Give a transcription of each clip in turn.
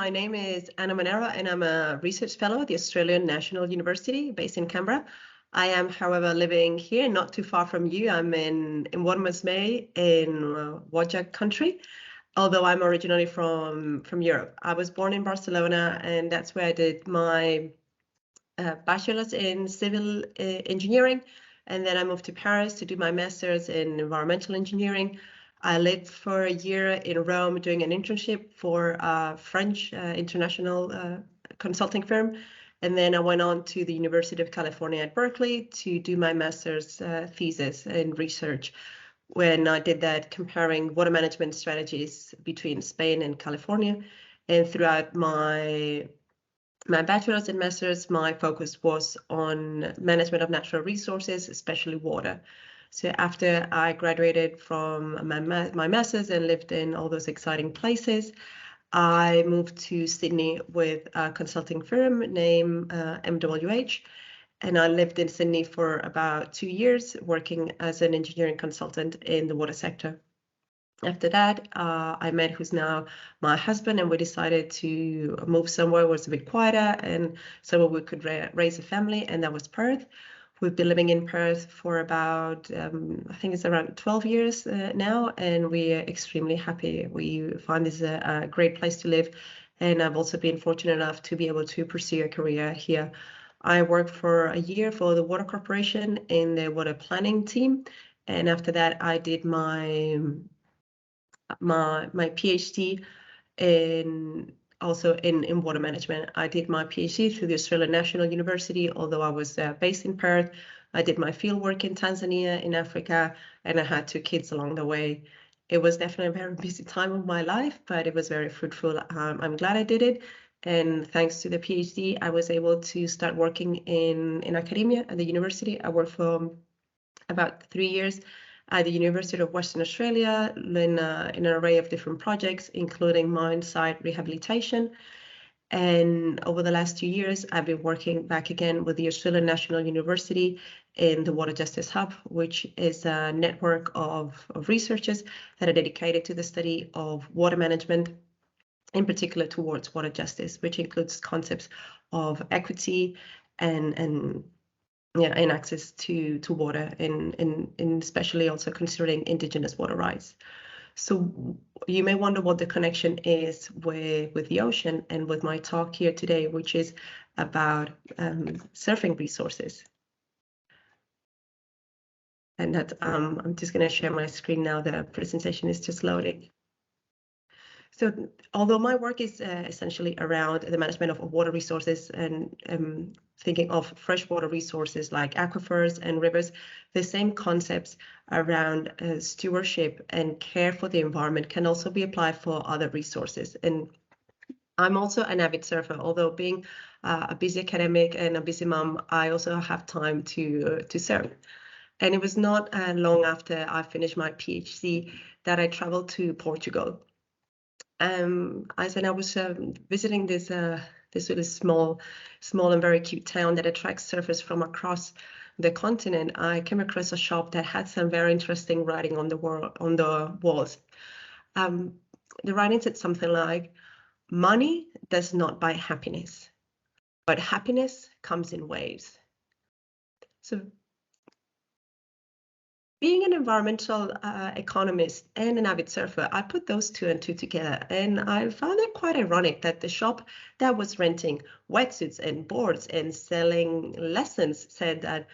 my name is Anna Manero, and I'm a research fellow at the Australian National University based in Canberra. I am, however, living here, not too far from you. I'm in Wadmasmay in Wajak country, although I'm originally from Europe. I was born in Barcelona, and that's where I did my bachelor's in civil engineering. And then I moved to Paris to do my master's in environmental engineering. I lived for a year in Rome doing an internship for a French international consulting firm. And then I went on to the University of California at Berkeley to do my master's thesis in research. When I did that, comparing water management strategies between Spain and California. And throughout my bachelor's and master's, my focus was on management of natural resources, especially water. So after I graduated from my master's and lived in all those exciting places, I moved to Sydney with a consulting firm named MWH. And I lived in Sydney for about 2 years, working as an engineering consultant in the water sector. After that, I met who's now my husband, and we decided to move somewhere where it's a bit quieter and somewhere we could raise a family, and that was Perth. We've been living in Perth for about, I think it's around 12 years now, and we are extremely happy. We find this a great place to live, and I've also been fortunate enough to be able to pursue a career here. I worked for a year for the Water Corporation in the water planning team, and after that, I did my PhD also in water management. I did my PhD through the Australian National University, although I was based in Perth. I did my fieldwork in Tanzania, in Africa, and I had 2 kids along the way. It was definitely a very busy time of my life, but it was very fruitful. I'm glad I did it. And thanks to the PhD, I was able to start working in academia at the university. I worked for about 3 years at the University of Western Australia in an array of different projects, including mine site rehabilitation. And over the last 2 years, I've been working back again with the Australian National University in the Water Justice Hub, which is a network of researchers that are dedicated to the study of water management, in particular towards water justice, which includes concepts of equity and access to water, and especially also considering Indigenous water rights. So you may wonder what the connection is with the ocean and with my talk here today, which is about surfing resources. And that I'm just going to share my screen now. The presentation is just loading. So although my work is essentially around the management of water resources and thinking of freshwater resources like aquifers and rivers, the same concepts around stewardship and care for the environment can also be applied for other resources. And I'm also an avid surfer, although being a busy academic and a busy mom, I also have time to surf. And it was not long after I finished my PhD that I traveled to Portugal. As I was visiting this really small and very cute town that attracts surfers from across the continent, I came across a shop that had some very interesting writing on the walls. The writing said something like, "Money does not buy happiness, but happiness comes in waves." So being an environmental economist and an avid surfer, I put those 2 and 2 together, and I found it quite ironic that the shop that was renting wetsuits and boards and selling lessons said that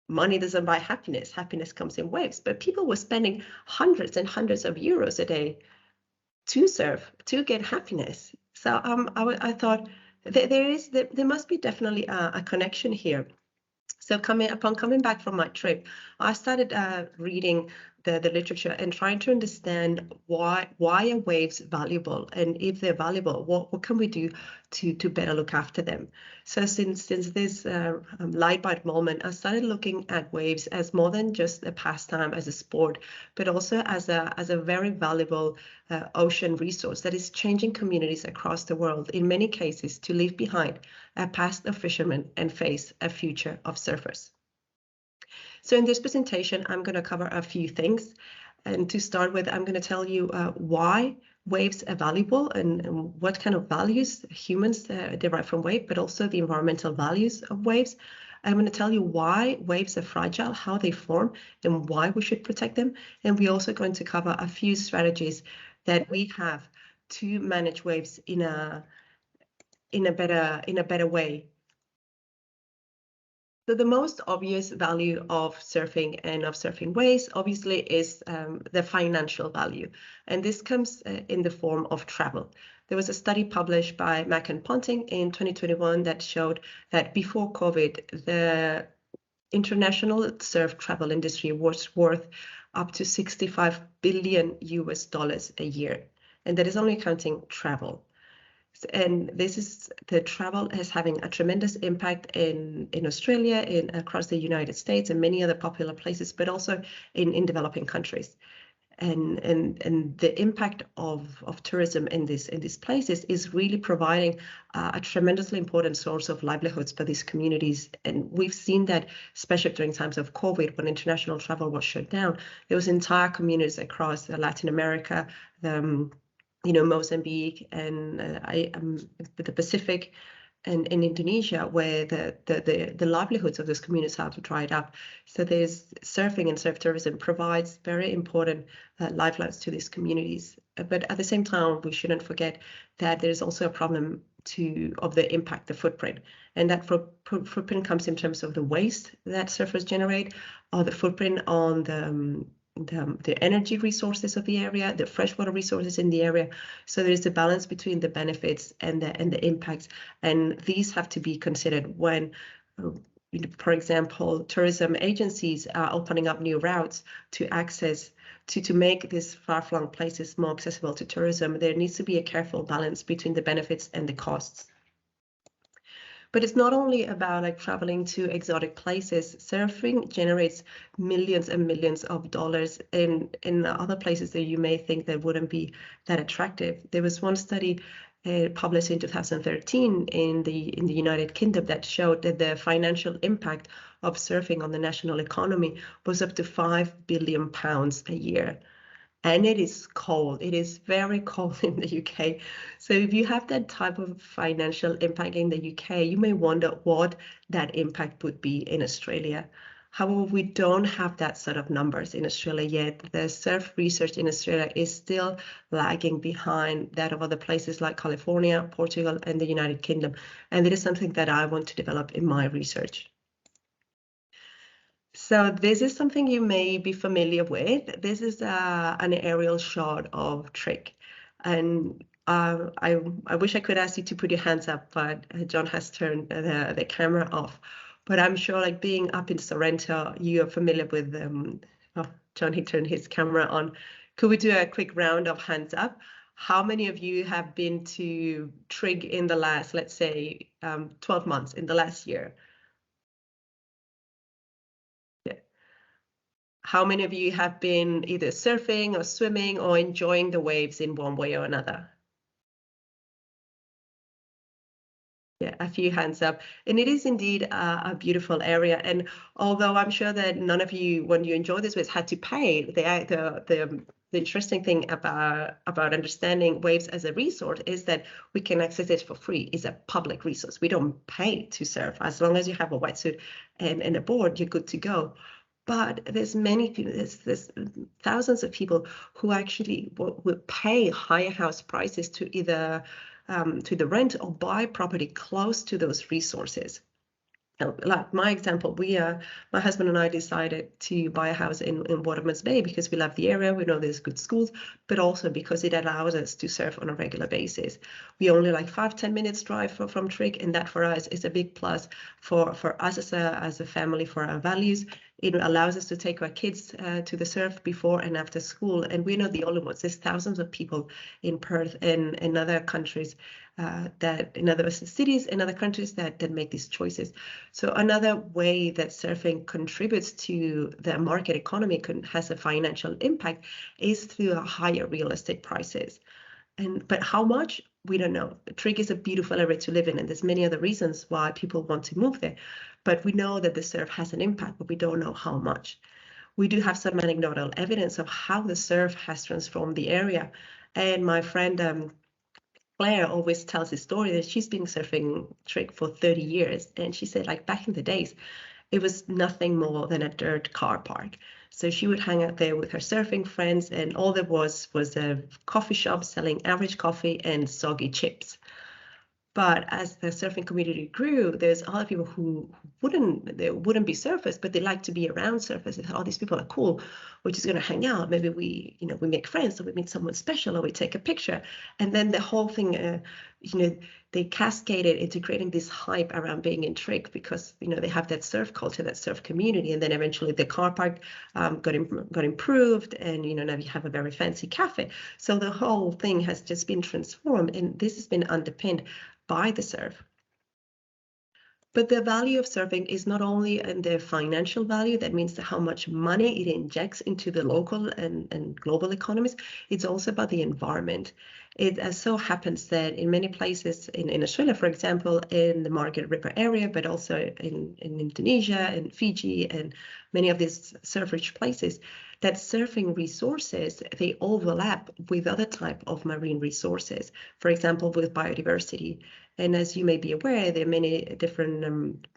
money doesn't buy happiness, happiness comes in waves, but people were spending hundreds and hundreds of euros a day to surf, to get happiness. So I thought there must be definitely a connection here. So upon coming back from my trip, I started reading the literature and trying to understand why are waves valuable, and if they're valuable, what can we do to better look after them? So since this light bulb moment, I started looking at waves as more than just a pastime, as a sport, but also as a very valuable ocean resource that is changing communities across the world, in many cases, to leave behind a past of fishermen and face a future of surfers. So in this presentation, I'm going to cover a few things. And to start with, I'm going to tell you why waves are valuable and what kind of values humans derive from wave, but also the environmental values of waves. I'm going to tell you why waves are fragile, how they form, and why we should protect them. And we're also going to cover a few strategies that we have to manage waves in a better way. So the most obvious value of surfing and of surfing waves obviously is the financial value. And this comes in the form of travel. There was a study published by Mack and Ponting in 2021 that showed that before COVID, the international surf travel industry was worth up to 65 billion US dollars a year. And that is only counting travel. And this is the travel is having a tremendous impact in Australia, across the United States and many other popular places, but also in developing countries. And the impact of tourism in these places is really providing a tremendously important source of livelihoods for these communities. And we've seen that, especially during times of COVID, when international travel was shut down, there was entire communities across Latin America, Mozambique and the Pacific and in Indonesia, where the livelihoods of those communities have dried up. So there's surfing and surf tourism provides very important lifelines to these communities. But at the same time, we shouldn't forget that there's also a problem of the impact, the footprint. And that footprint comes in terms of the waste that surfers generate, or the footprint on the energy resources of the area, the freshwater resources in the area. So there's a balance between the benefits and the impacts, and these have to be considered when, for example, tourism agencies are opening up new routes to access to make these far-flung places more accessible to tourism. There needs to be a careful balance between the benefits and the costs. But it's not only about like traveling to exotic places. Surfing generates millions and millions of dollars in other places that you may think that wouldn't be that attractive. There was one study published in 2013 in the United Kingdom that showed that the financial impact of surfing on the national economy was up to £5 billion a year. And it is cold. It is very cold in the UK. So if you have that type of financial impact in the UK, you may wonder what that impact would be in Australia. However, we don't have that sort of numbers in Australia yet. The surf research in Australia is still lagging behind that of other places like California, Portugal, and the United Kingdom. And it is something that I want to develop in my research. So this is something you may be familiar with. This is an aerial shot of Trig. And I wish I could ask you to put your hands up, but John has turned the camera off. But I'm sure, like being up in Sorrento, you are familiar with John, he turned his camera on. Could we do a quick round of hands up? How many of you have been to Trig in the last, let's say, 12 months, in the last year? How many of you have been either surfing or swimming or enjoying the waves in one way or another? Yeah, a few hands up. And it is indeed a beautiful area. And although I'm sure that none of you, when you enjoy this, waves had to pay, the interesting thing about understanding waves as a resource is that we can access it for free. It's a public resource. We don't pay to surf. As long as you have a wetsuit and a board, you're good to go. But there's many people, there's thousands of people who actually will pay higher house prices to either to rent or buy property close to those resources. Like my example, my husband and I decided to buy a house in Waterman's Bay because we love the area, we know there's good schools, but also because it allows us to surf on a regular basis. We only like 5-10 minutes drive from Trig, and that for us is a big plus for us as a family, for our values. It allows us to take our kids to the surf before and after school, and we're not the only ones. There's thousands of people in Perth and in other countries that in other cities and other countries that make these choices. So another way that surfing contributes to the market economy, has a financial impact, is through higher real estate prices. But how much, we don't know. Trig is a beautiful area to live in, and there's many other reasons why people want to move there. But we know that the surf has an impact, but we don't know how much. We do have some anecdotal evidence of how the surf has transformed the area. And my friend Claire always tells the story that she's been surfing trick for 30 years. And she said, like, back in the days, it was nothing more than a dirt car park. So she would hang out there with her surfing friends, and all there was a coffee shop selling average coffee and soggy chips. But as the surfing community grew, there's other people who wouldn't be surfers, but they like to be around surfers. They thought, oh, these people are cool. We're just going to hang out. Maybe we make friends, or we meet someone special, or we take a picture. And then the whole thing, they cascaded into creating this hype around being in Trig because they have that surf culture, that surf community. And then eventually the car park got improved, and now you have a very fancy cafe. So the whole thing has just been transformed, and this has been underpinned by the surf. But the value of surfing is not only in the financial value, that means how much money it injects into the local and global economies. It's also about the environment. It so happens that in many places in Australia, for example, in the Margaret River area, but also in Indonesia and Fiji and many of these surf-rich places, that surfing resources, they overlap with other type of marine resources, for example, with biodiversity. And as you may be aware, there are many different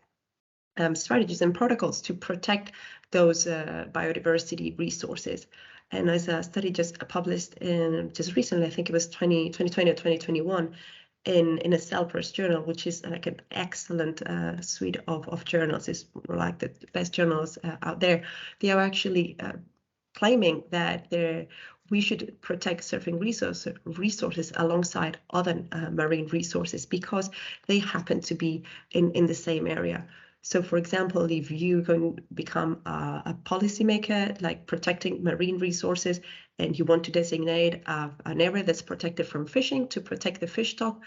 strategies and protocols to protect those biodiversity resources. And as a study just published just recently, I think it was 2020 or 2021, in a CellPress journal, which is like an excellent suite of journals. It's like the best journals out there. They are actually claiming that we should protect surfing resources alongside other marine resources because they happen to be in the same area. So, for example, if you're going to become a policymaker, like protecting marine resources, and you want to designate an area that's protected from fishing to protect the fish stock,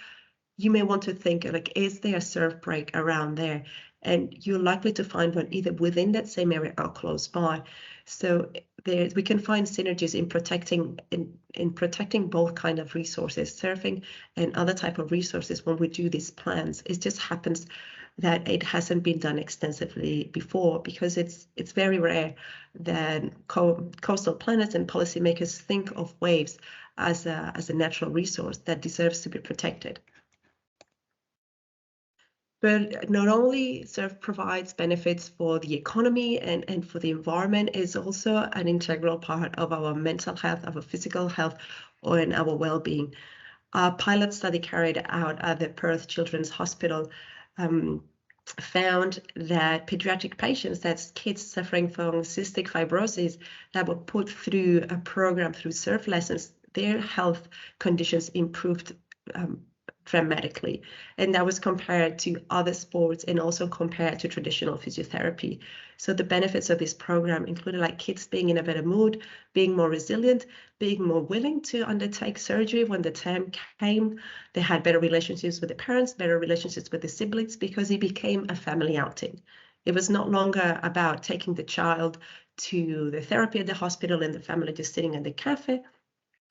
you may want to think, like, is there a surf break around there? And you're likely to find one either within that same area or close by. So we can find synergies in protecting both kind of resources, surfing and other type of resources when we do these plans. It just happens that it hasn't been done extensively before because it's very rare that coastal planners and policymakers think of waves as a natural resource that deserves to be protected. But not only surf provides benefits for the economy and for the environment, it's also an integral part of our mental health, of our physical health, and our well-being. A pilot study carried out at the Perth Children's Hospital found that pediatric patients, that's kids suffering from cystic fibrosis, that were put through a program through surf lessons, their health conditions improved dramatically. And that was compared to other sports and also compared to traditional physiotherapy. So the benefits of this program included like kids being in a better mood, being more resilient, being more willing to undertake surgery when the time came. They had better relationships with the parents, better relationships with the siblings, because it became a family outing. It was no longer about taking the child to the therapy at the hospital and the family just sitting at the cafe.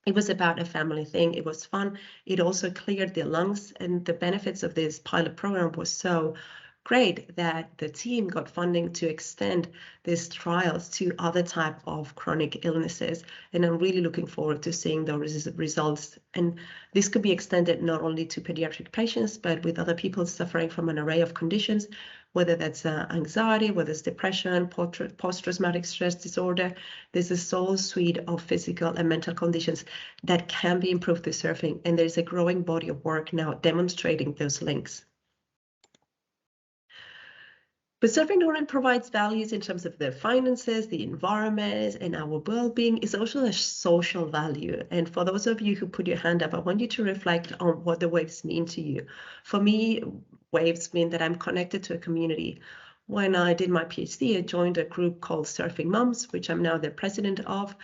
It was about a family thing. It was fun. It also cleared the lungs, and the benefits of this pilot program was so great that the team got funding to extend these trials to other type of chronic illnesses. And I'm really looking forward to seeing those results. And this could be extended not only to pediatric patients, but with other people suffering from an array of conditions, whether that's anxiety, whether it's depression, post-traumatic stress disorder. There's a whole suite of physical and mental conditions that can be improved through surfing. And there's a growing body of work now demonstrating those links. But surfing not only provides values in terms of the finances, the environment, and our well-being, it's also a social value. And for those of you who put your hand up, I want you to reflect on what the waves mean to you. For me, waves mean that I'm connected to a community. When I did my PhD, I joined a group called Surfing Mums, which I'm now the president of.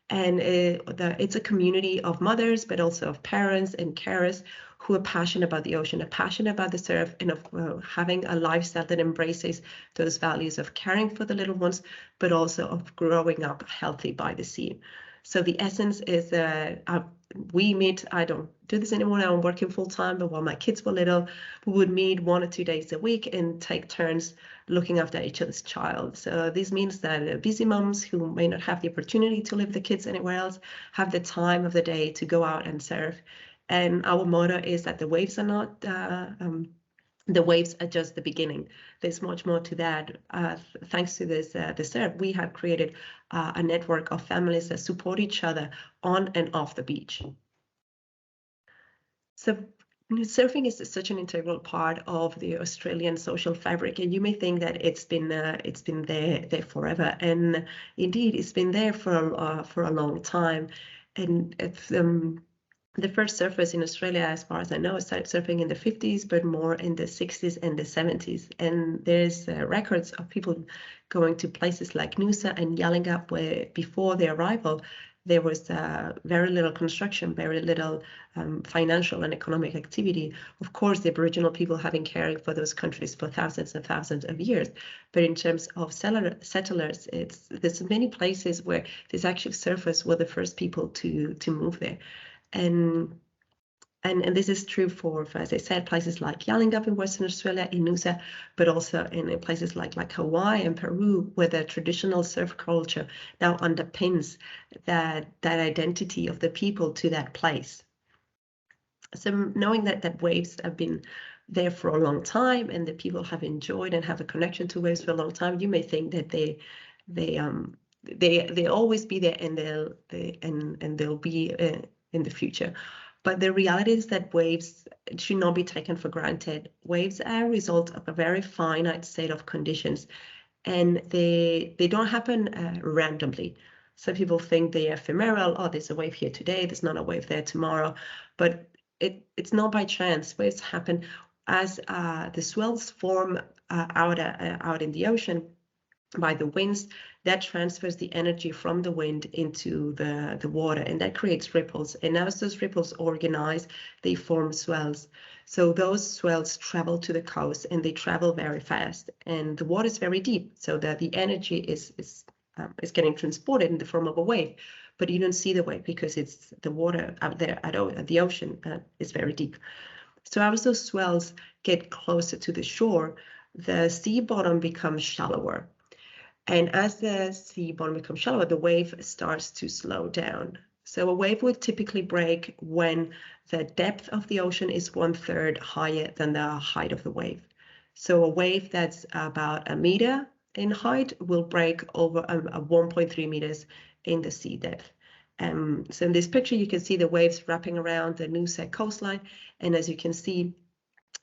And it's a community of mothers, but also of parents and carers who are passionate about the ocean, are passionate about the surf, and of having a lifestyle that embraces those values of caring for the little ones, but also of growing up healthy by the sea. So the essence is we meet, I don't do this anymore now, I'm working full time, but while my kids were little, we would meet 1 or 2 days a week and take turns looking after each other's child. So this means that busy moms who may not have the opportunity to leave the kids anywhere else have the time of the day to go out and surf. And our motto is that the waves are not the waves are just the beginning. There's much more to that. Thanks to this the surf, we have created a network of families that support each other on and off the beach. So surfing is such an integral part of the Australian social fabric, and you may think that it's been there forever, and indeed it's been there for a long time. And if the first surfers in Australia, as far as I know, started surfing in the 50s, but more in the 60s and the 70s. And there's records of people going to places like Noosa and Yallingup, where before their arrival, there was very little construction, very little financial and economic activity. Of course, the Aboriginal people have been caring for those countries for thousands and thousands of years. But in terms of settlers, there's many places where these actual surfers were the first people to move there. And this is true for, as I said, places like Yallingup in Western Australia, in Noosa, but also in places like Hawaii and Peru, where the traditional surf culture now underpins that identity of the people to that place. So knowing that waves have been there for a long time and the people have enjoyed and have a connection to waves for a long time, you may think that they always be there and they'll be in the future. But the reality is that waves should not be taken for granted. Waves are a result of a very finite set of conditions, and they don't happen randomly. Some people think they're ephemeral. Oh, there's a wave here today, there's not a wave there tomorrow. But it's not by chance. Waves happen as the swells form out in the ocean by the winds. That transfers the energy from the wind into the water, and that creates ripples. And as those ripples organize, they form swells. So those swells travel to the coast, and they travel very fast, and the water is very deep, so that the energy is getting transported in the form of a wave. But you don't see the wave because it's the water out there at the ocean is very deep. So as those swells get closer to the shore, the sea bottom becomes shallower. And as the sea bottom becomes shallower, the wave starts to slow down. So a wave would typically break when the depth of the ocean is 1/3 higher than the height of the wave. So a wave that's about 1 meter in height will break over 1.3 meters in the sea depth. So in this picture, you can see the waves wrapping around the Noosa coastline. And as you can see,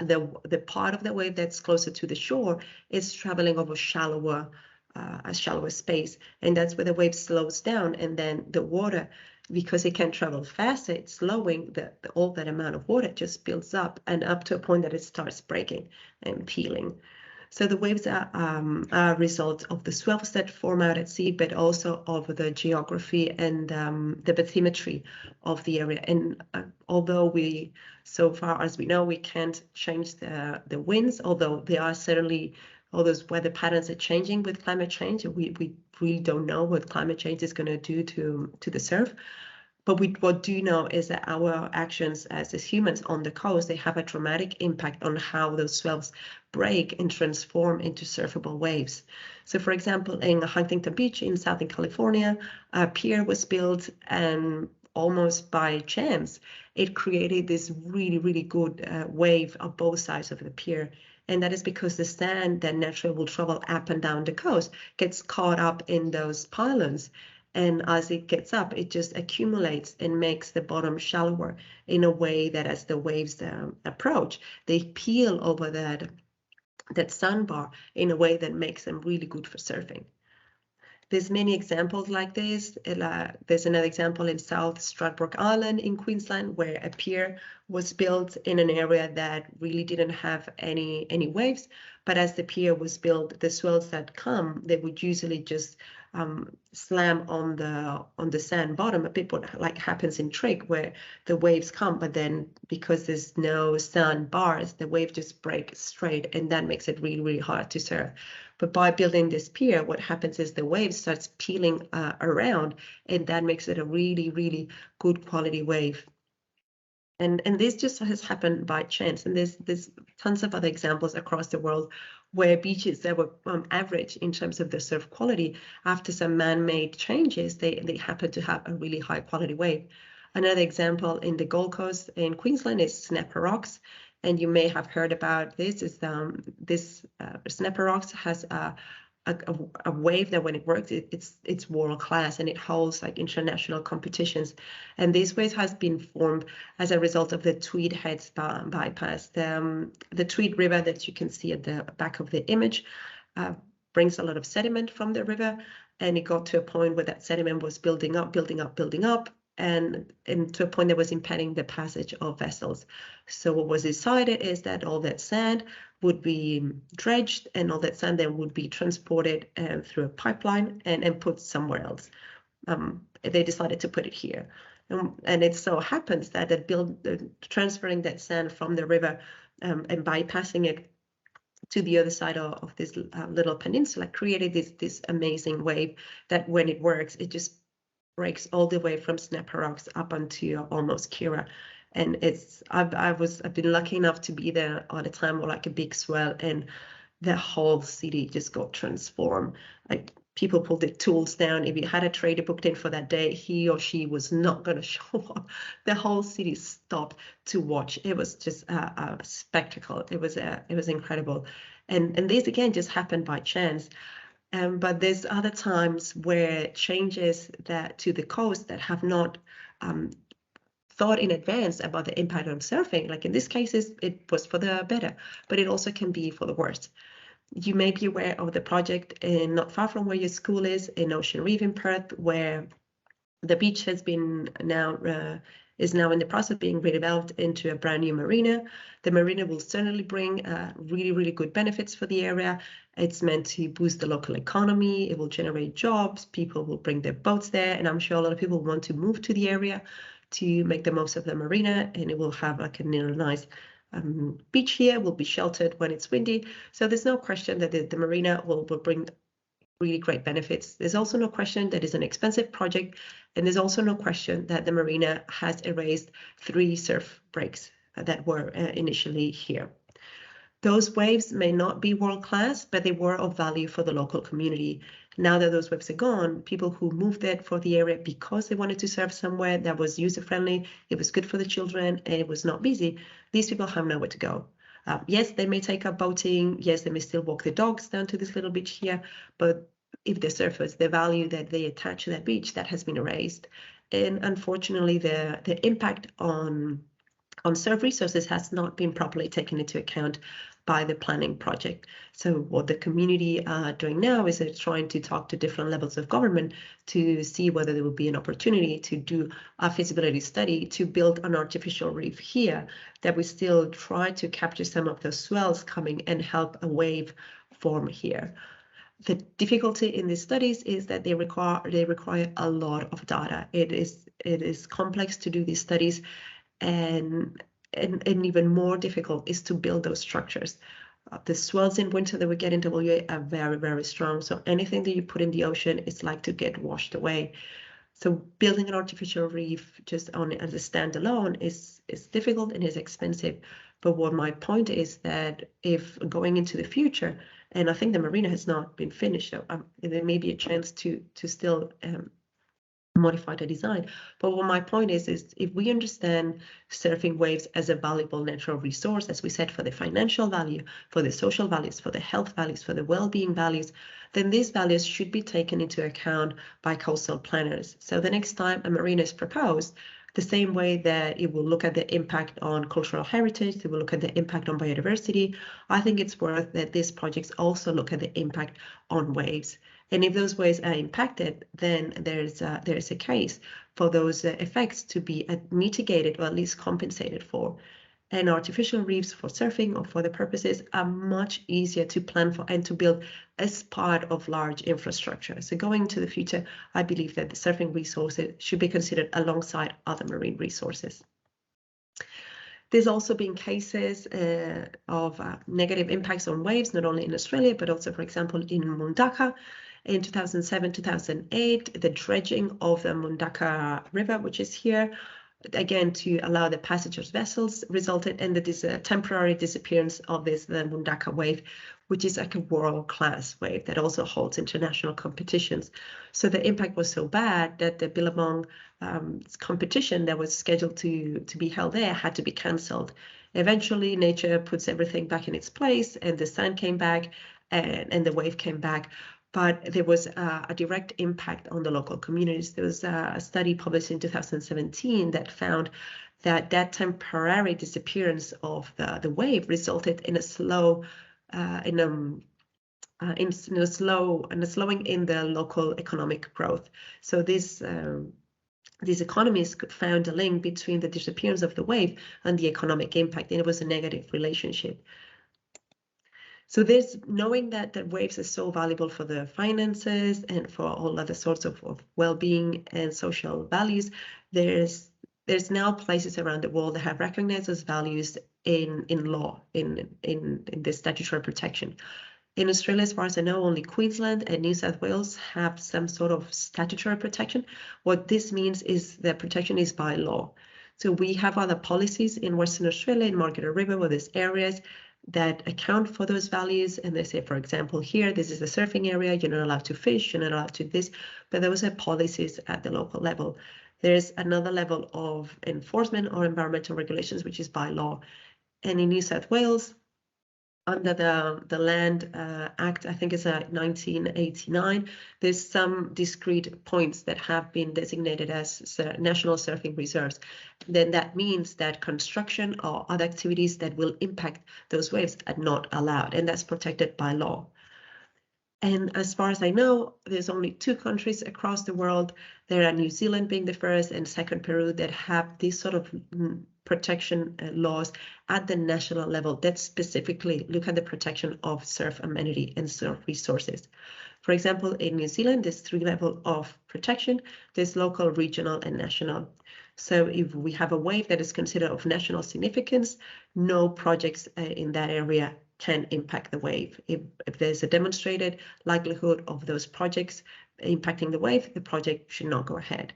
the part of the wave that's closer to the shore is traveling over a shallower space, and that's where the wave slows down, and then the water, because it can travel faster, it's slowing all that amount of water just builds up and up to a point that it starts breaking and peeling. So the waves are a result of the swells that form out at sea, but also of the geography and the bathymetry of the area. And although so far as we know, we can't change the winds, although there are certainly all those weather patterns are changing with climate change. We really don't know what climate change is going to do to the surf. But what do know is that our actions as humans on the coast, they have a dramatic impact on how those swells break and transform into surfable waves. So for example, in Huntington Beach in Southern California, a pier was built, and almost by chance, it created this really, really good wave on both sides of the pier. And that is because the sand that naturally will travel up and down the coast gets caught up in those pylons. And as it gets up, it just accumulates and makes the bottom shallower in a way that as the waves approach, they peel over that sandbar in a way that makes them really good for surfing. There's many examples like this. There's another example in South Stradbroke Island in Queensland, where a pier was built in an area that really didn't have any waves. But as the pier was built, the swells that come, they would usually just slam on the sand bottom, a bit what like happens in Trig, where the waves come, but then because there's no sand bars, the wave just breaks straight, and that makes it really, really hard to surf. But by building this pier, what happens is the wave starts peeling around, and that makes it a really, really good quality wave. And this just has happened by chance. And there's tons of other examples across the world where beaches that were average in terms of the surf quality, after some man-made changes, they happen to have a really high quality wave. Another example in the Gold Coast in Queensland is Snapper Rocks. And you may have heard about this. Is this Snapper Rocks has a wave that when it works, it's world class, and it holds like international competitions. And this wave has been formed as a result of the Tweed Heads bypass. The Tweed River that you can see at the back of the image brings a lot of sediment from the river, and it got to a point where that sediment was building up, and to a point that was impeding the passage of vessels. So what was decided is that all that sand would be dredged, and all that sand then would be transported through a pipeline and put somewhere else. They decided to put it here. And it so happens that transferring that sand from the river and bypassing it to the other side of this little peninsula created this amazing wave that when it works, it just breaks all the way from Snapper Rocks up onto almost Kira. And I've been lucky enough to be there at a time where like a big swell, and the whole city just got transformed. Like people pulled their tools down. If you had a trader booked in for that day, he or she was not going to show up. The whole city stopped to watch. It was just a spectacle. It was incredible. And this again just happened by chance. But there's other times where changes to the coast that have not thought in advance about the impact on surfing. Like in this case, it was for the better, but it also can be for the worse. You may be aware of the project not far from where your school is, in Ocean Reef in Perth, where the beach has been is now in the process of being redeveloped into a brand new marina. The marina will certainly bring really, really good benefits for the area. It's meant to boost the local economy. It will generate jobs. People will bring their boats there, and I'm sure a lot of people want to move to the area to make the most of the marina, and it will have like a nice beach here, will be sheltered when it's windy. So there's no question that the marina will bring really great benefits. There's also no question that it's an expensive project, and there's also no question that the marina has erased 3 surf breaks that were initially here. Those waves may not be world-class, but they were of value for the local community. Now that those waves are gone, people who moved there for the area because they wanted to surf somewhere that was user-friendly, it was good for the children, and it was not busy, these people have nowhere to go. Yes, they may take up boating. Yes, they may still walk their dogs down to this little beach here, but if they're surfers, the value that they attach to that beach, that has been erased. And unfortunately, the impact on surf resources has not been properly taken into account by the planning project. So what the community are doing now is they're trying to talk to different levels of government to see whether there will be an opportunity to do a feasibility study to build an artificial reef here that we still try to capture some of the swells coming and help a wave form here. The difficulty in these studies is that they require a lot of data. It is complex to do these studies, and even more difficult is to build those structures. The swells in winter that we get in WA are very, very strong. So anything that you put in the ocean is like to get washed away. So building an artificial reef just as a standalone is difficult and is expensive. But what my point is that if going into the future, and I think the marina has not been finished, so there may be a chance to still modify the design. But what my point is if we understand surfing waves as a valuable natural resource, as we said, for the financial value, for the social values, for the health values, for the well-being values, then these values should be taken into account by coastal planners. So the next time a marina is proposed, the same way that it will look at the impact on cultural heritage, it will look at the impact on biodiversity. I think it's worth that these projects also look at the impact on waves. And if those waves are impacted, then there's a case for those effects to be mitigated or at least compensated for. And artificial reefs for surfing or for the purposes are much easier to plan for and to build as part of large infrastructure. So going into the future, I believe that the surfing resources should be considered alongside other marine resources. There's also been cases of negative impacts on waves, not only in Australia, but also, for example, in Mundaka. In 2007, 2008, the dredging of the Mundaka River, which is here, again, to allow the passage of vessels, resulted in the temporary disappearance of the Mundaka wave, which is like a world-class wave that also holds international competitions. So the impact was so bad that the Billabong competition that was scheduled to be held there had to be cancelled. Eventually, nature puts everything back in its place, and the sand came back, and the wave came back. But there was a direct impact on the local communities. There was a study published in 2017 that found that temporary disappearance of the wave resulted in a slowing in the local economic growth. So these economies found a link between the disappearance of the wave and the economic impact, and it was a negative relationship. So there's knowing that the waves are so valuable for the finances and for all other sorts of well-being and social values, there's now places around the world that have recognized those values in law, in the statutory protection. In Australia, as far as I know, only Queensland and New South Wales have some sort of statutory protection. What this means is the protection is by law. So we have other policies in Western Australia, in Margaret River, where there's areas that account for those values, and they say, for example, here, this is a surfing area, you're not allowed to fish, you're not allowed to this, but those are policies at the local level. There's another level of enforcement or environmental regulations, which is by law. And in New South Wales, under the Land Act, I think it's 1989, there's some discrete points that have been designated as national surfing reserves. Then that means that construction or other activities that will impact those waves are not allowed, and that's protected by law. And as far as I know, there's only 2 countries across the world. There are New Zealand being the first and second Peru that have these sort of protection laws at the national level that specifically look at the protection of surf amenity and surf resources. For example, in New Zealand, there's 3 levels of protection. There's local, regional, and national. So if we have a wave that is considered of national significance, no projects in that area can impact the wave. If there's a demonstrated likelihood of those projects impacting the wave, the project should not go ahead.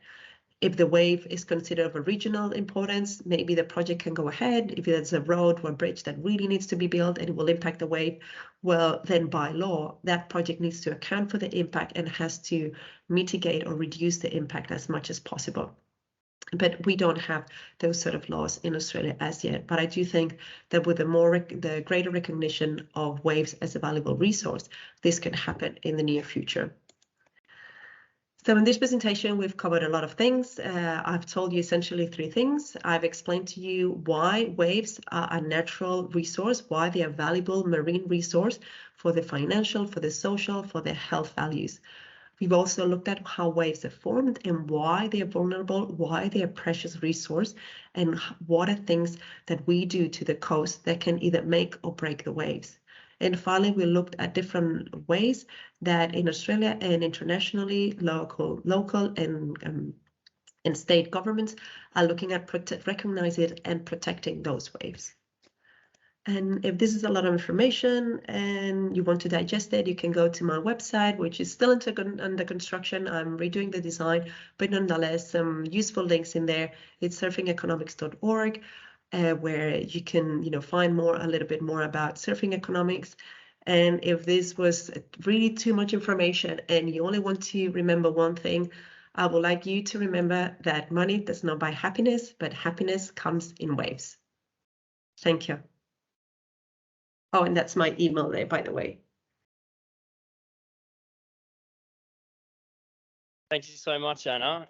If the wave is considered of a regional importance, maybe the project can go ahead. If there's a road or a bridge that really needs to be built and it will impact the wave, well, then by law, that project needs to account for the impact and has to mitigate or reduce the impact as much as possible. But we don't have those sort of laws in Australia as yet. But I do think that with the greater recognition of waves as a valuable resource, this can happen in the near future. So in this presentation, we've covered a lot of things. I've told you essentially 3 things. I've explained to you why waves are a natural resource, why they are a valuable marine resource for the financial, for the social, for the health values. We've also looked at how waves are formed and why they are vulnerable, why they are a precious resource, and what are things that we do to the coast that can either make or break the waves. And finally, we looked at different ways that in Australia and internationally, local and state governments are looking at recognizing and protecting those waves. And if this is a lot of information and you want to digest it, you can go to my website, which is still under construction. I'm redoing the design, but nonetheless, some useful links in there. It's surfingeconomics.org, where you can, find a little bit more about surfing economics. And if this was really too much information and you only want to remember one thing, I would like you to remember that money does not buy happiness, but happiness comes in waves. Thank you. Oh, and that's my email there, by the way. Thank you so much, Anna.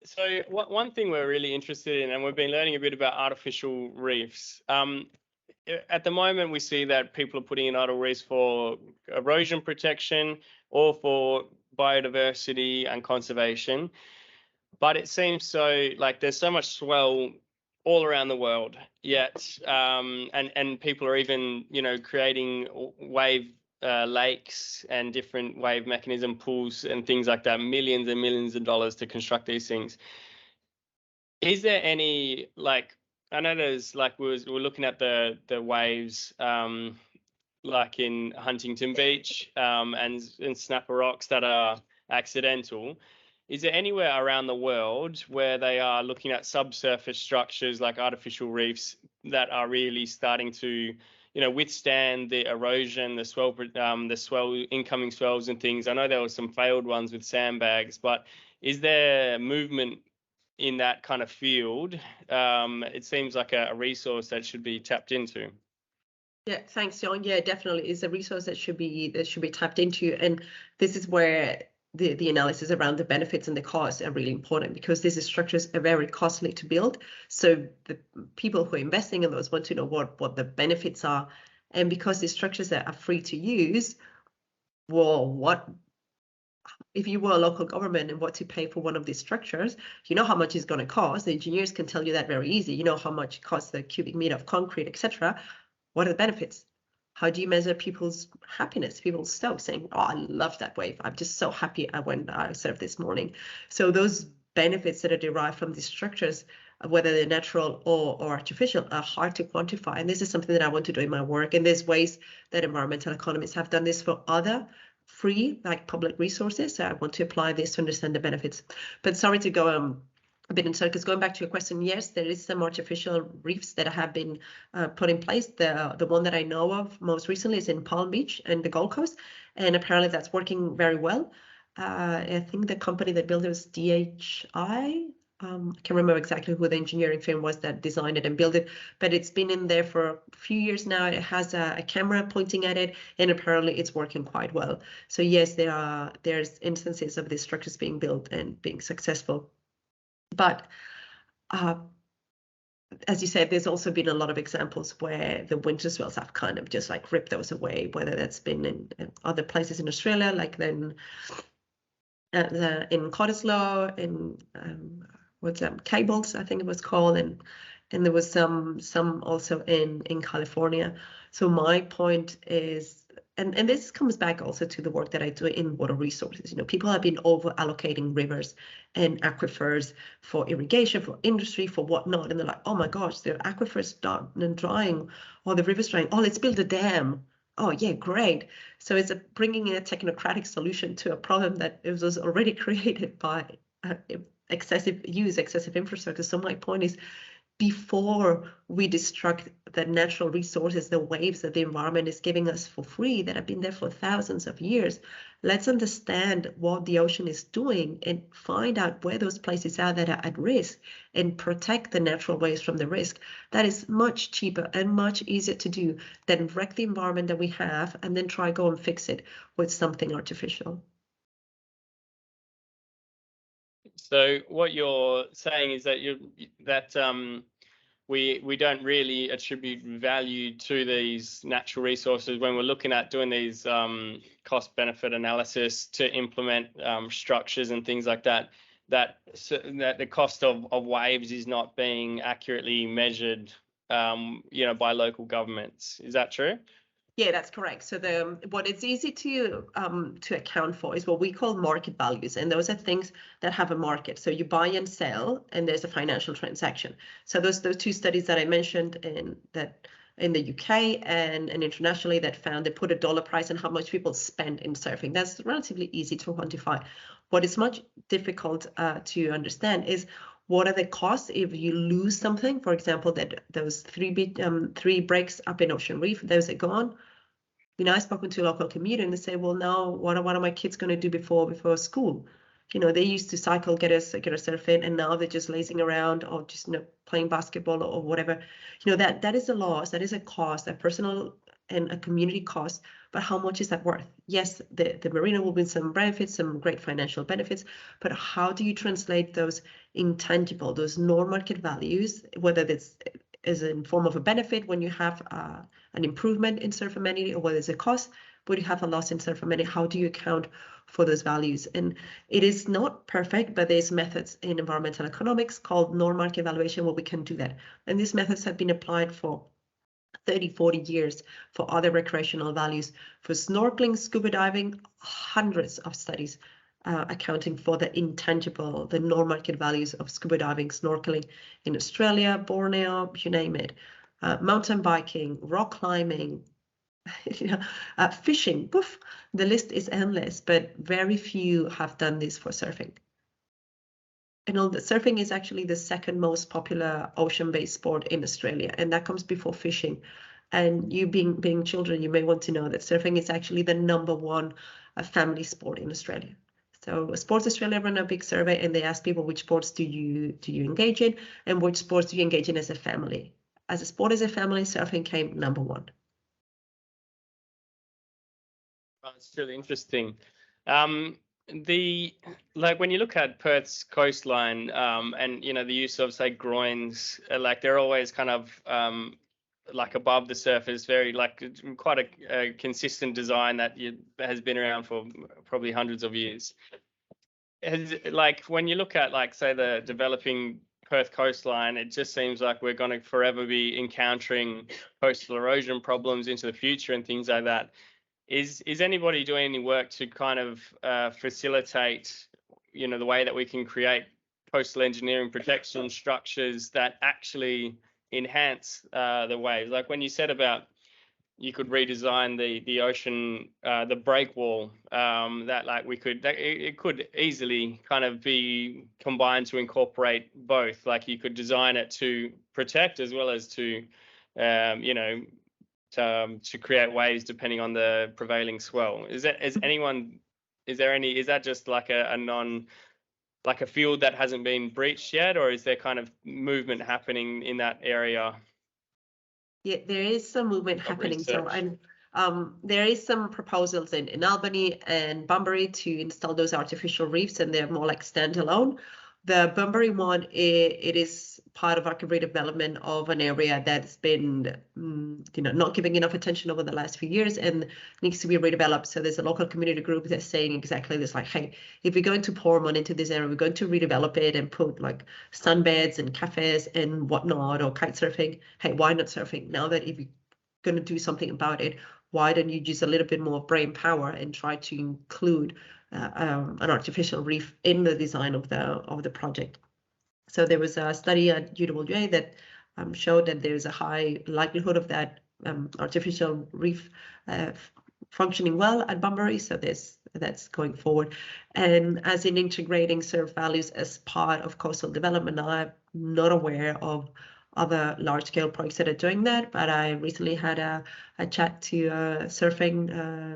So one thing we're really interested in, and we've been learning a bit about artificial reefs. At the moment, we see that people are putting in artificial reefs for erosion protection or for biodiversity and conservation. But it seems so like there's so much swell all around the world, yet and people are even creating wave lakes and different wave mechanism pools and things like that, millions and millions of dollars to construct these things. Is there any, like, I know there's like we're looking at the waves like in Huntington Beach and Snapper Rocks that are accidental. Is there anywhere around the world where they are looking at subsurface structures like artificial reefs that are really starting to, withstand the erosion, the swell, incoming swells and things? I know there were some failed ones with sandbags, but is there movement in that kind of field? It seems like a resource that should be tapped into. Yeah, thanks, John. Yeah, definitely is a resource that should be tapped into, and this is where the analysis around the benefits and the costs are really important, because these structures are very costly to build. So the people who are investing in those want to know what the benefits are, and because these structures are free to use, well, what if you were a local government and what to pay for one of these structures? You know how much it's going to cost. The engineers can tell you that very easy. You know how much it costs the cubic meter of concrete, etc. What are the benefits? How do you measure people's happiness, people's stokes, saying, oh, I love that wave. I'm just so happy I surfed this morning. So those benefits that are derived from these structures, whether they're natural or artificial, are hard to quantify. And this is something that I want to do in my work. And there's ways that environmental economists have done this for other free, like public resources. So I want to apply this to understand the benefits. But sorry to go a bit in circles. Going back to your question, yes, there is some artificial reefs that have been put in place. The one that I know of most recently is in Palm Beach and the Gold Coast, and apparently that's working very well. I think the company that built it was DHI. I can't remember exactly who the engineering firm was that designed it and built it, but it's been in there for a few years now. It has a camera pointing at it, and apparently it's working quite well. So yes, there's instances of these structures being built and being successful. But as you said, there's also been a lot of examples where the winter swells have kind of just like ripped those away, whether that's been in other places in Australia, like then in Cottesloe, in what's that, Cables, I think it was called, and there was some also in California. So my point is, and this comes back also to the work that I do in water resources. People have been over allocating rivers and aquifers for irrigation, for industry, for whatnot, and they're like, oh my gosh, the aquifers drying, or the rivers drying. Oh, let's build a dam. Oh yeah, great. So it's bringing in a technocratic solution to a problem that it was already created by excessive infrastructure. So my point is, before we destruct the natural resources, the waves that the environment is giving us for free, that have been there for thousands of years, let's understand what the ocean is doing and find out where those places are that are at risk and protect the natural waves from the risk. That is much cheaper and much easier to do than wreck the environment that we have and then try go and fix it with something artificial. So what you're saying is that we don't really attribute value to these natural resources when we're looking at doing these cost benefit analysis to implement structures and things like that. That the cost of waves is not being accurately measured, by local governments. Is that true? Yeah, that's correct. So what it's easy to account for is what we call market values, and those are things that have a market. So you buy and sell, and there's a financial transaction. So those two studies that I mentioned in the UK and internationally that found they put a dollar price on how much people spend in surfing. That's relatively easy to quantify. What is much difficult to understand is what are the costs if you lose something? For example, that those three breaks up in Ocean Reef, those are gone. I've spoken to a local commuter and they say, well, now what are my kids going to do before school? They used to cycle, get a surf in, and now they're just lazing around or just playing basketball or whatever. That is a loss, that is a cost, a personal and a community cost but how much is that worth? Yes, the marina will bring some benefits, some great financial benefits, but how do you translate those intangible, those non-market values, whether it's is in form of a benefit when you have an improvement in surf amenity, or whether it's a cost when you have a loss in surf amenity? How do you account for those values? And it is not perfect, but there's methods in environmental economics called non-market valuation where we can do that. And these methods have been applied for 30, 40 years for other recreational values. For snorkeling, scuba diving, hundreds of studies accounting for the intangible, the non-market values of scuba diving, snorkeling in Australia, Borneo, you name it. Mountain biking, rock climbing, fishing, poof, the list is endless, but very few have done this for surfing. And surfing is actually the second most popular ocean-based sport in Australia, and that comes before fishing. And you being children, you may want to know that surfing is actually the #1 family sport in Australia. So Sports Australia ran a big survey, and they asked people which sports do you engage in, and which sports do you engage in as a family. As a sport, as a family, surfing came #1. It's really interesting. Like when you look at Perth's coastline, and the use of say groins, like they're always kind of like above the surface, very like quite a consistent design that has been around for probably hundreds of years. Like when you look at like say the developing Perth coastline, it just seems like we're going to forever be encountering coastal erosion problems into the future and things like that. Is anybody doing any work to kind of facilitate, the way that we can create coastal engineering protection structures that actually enhance the waves? Like when you said about you could redesign the ocean, the break wall, that like it could easily kind of be combined to incorporate both. Like you could design it to protect as well as to, to create waves depending on the prevailing swell. Is that just like like a field that hasn't been breached yet, or is there kind of movement happening in that area? Yeah, there is some movement happening. So, and there is some proposals in Albany and Bunbury to install those artificial reefs, and they're more like standalone. The Bunbury one, it is part of our redevelopment of an area that's been, not giving enough attention over the last few years and needs to be redeveloped. So there's a local community group that's saying exactly this, like, hey, if we're going to pour money into this area, we're going to redevelop it and put like sunbeds and cafes and whatnot, or kite surfing. Hey, why not surfing? Now that if you're going to do something about it, why don't you use a little bit more brain power and try to include an artificial reef in the design of the project? So there was a study at UWA that showed that there's a high likelihood of that artificial reef functioning well at Bunbury. So that's going forward. And as in integrating surf values as part of coastal development, I'm not aware of other large-scale projects that are doing that, but I recently had a chat to Surfing WA,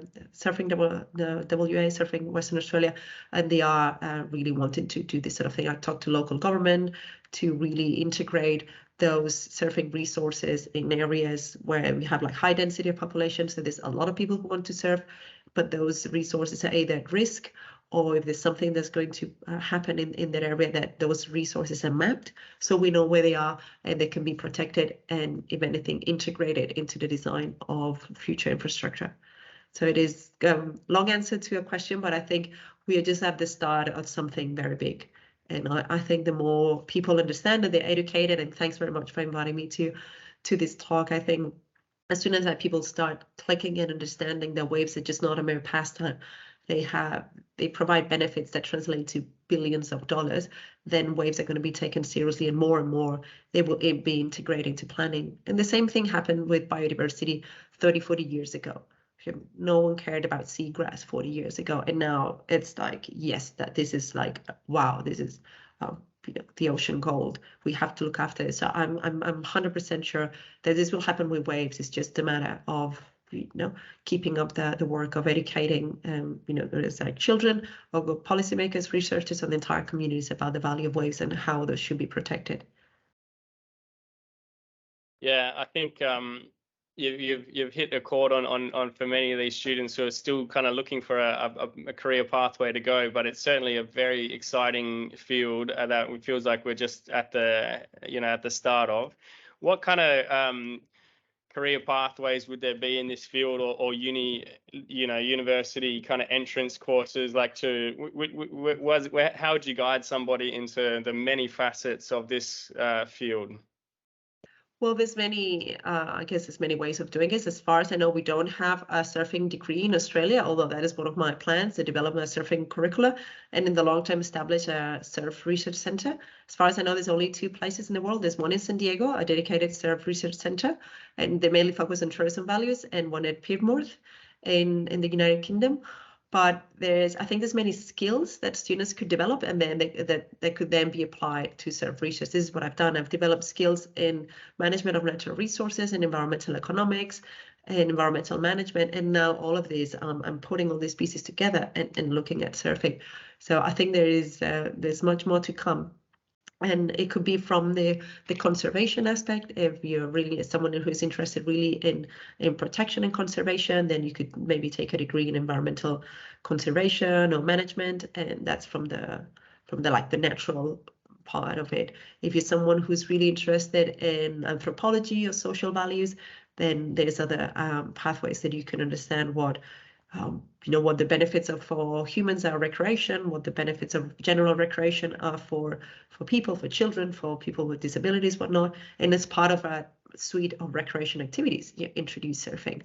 Surfing Western Australia, and they are really wanting to do this sort of thing. I talked to local government to really integrate those surfing resources in areas where we have like high density of population. So there's a lot of people who want to surf, but those resources are either at risk, or if there's something that's going to happen in that area, that those resources are mapped so we know where they are and they can be protected and, if anything, integrated into the design of future infrastructure. So it is long answer to your question, but I think we are just at the start of something very big. And I think the more people understand and they're educated, and thanks very much for inviting me to this talk, I think as soon as people start clicking and understanding that waves are just not a mere pastime, they provide benefits that translate to billions of dollars, then waves are going to be taken seriously, and more they will be integrated into planning. And the same thing happened with biodiversity 30, 40 years ago. No one cared about seagrass 40 years ago, and now it's like, yes, that this is like, wow, this is the ocean gold. We have to look after it. So I'm 100% sure that this will happen with waves. It's just a matter of keeping up the work of educating, it's like children, or policymakers, researchers, and the entire communities about the value of waves and how those should be protected. Yeah, I think you've hit a chord on for many of these students who are still kind of looking for a career pathway to go, but it's certainly a very exciting field that it feels like we're just at the start of. What kind of career pathways would there be in this field, or university kind of entrance courses, like how would you guide somebody into the many facets of this field? Well, I guess there's many ways of doing it. As far as I know, we don't have a surfing degree in Australia, although that is one of my plans to develop a surfing curricula and in the long term establish a surf research center. As far as I know, there's only 2 places in the world. There's one in San Diego, a dedicated surf research center, and they mainly focus on tourism values, and one at Peermouth in the United Kingdom. But I think there's many skills that students could develop, and then that could then be applied to surf research. This is what I've done. I've developed skills in management of natural resources and environmental economics and environmental management. And now all of these, I'm putting all these pieces together and looking at surfing. So I think there's much more to come. And it could be from the conservation aspect. If you're really someone who's interested really in protection and conservation, then you could maybe take a degree in environmental conservation or management, and that's from the like the natural part of it. If you're someone who's really interested in anthropology or social values, then there's other pathways that you can understand what the benefits of for humans are recreation, what the benefits of general recreation are for people, for children, for people with disabilities, whatnot. And as part of a suite of recreation activities, you introduce surfing.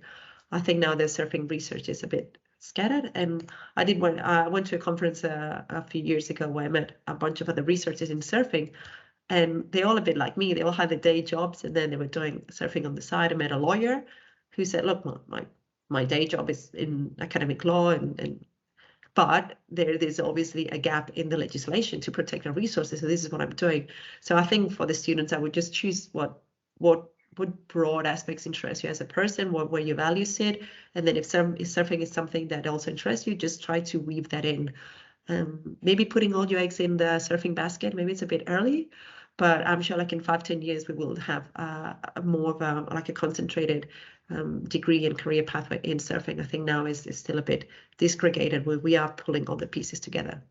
I think now the surfing research is a bit scattered, and I went to a conference a few years ago where I met a bunch of other researchers in surfing, and they're all a bit like me. They all had their day jobs, and then they were doing surfing on the side. I met a lawyer who said, look, my day job is in academic law, but there's obviously a gap in the legislation to protect our resources, so this is what I'm doing. So I think for the students, I would just choose what broad aspects interest you as a person, where your values sit, and then if surfing is something that also interests you, just try to weave that in. Maybe putting all your eggs in the surfing basket, maybe it's a bit early, but I'm sure like in 5-10 years we will have more of a concentrated degree and career pathway in surfing. I think now is still a bit disgregated, where we are pulling all the pieces together.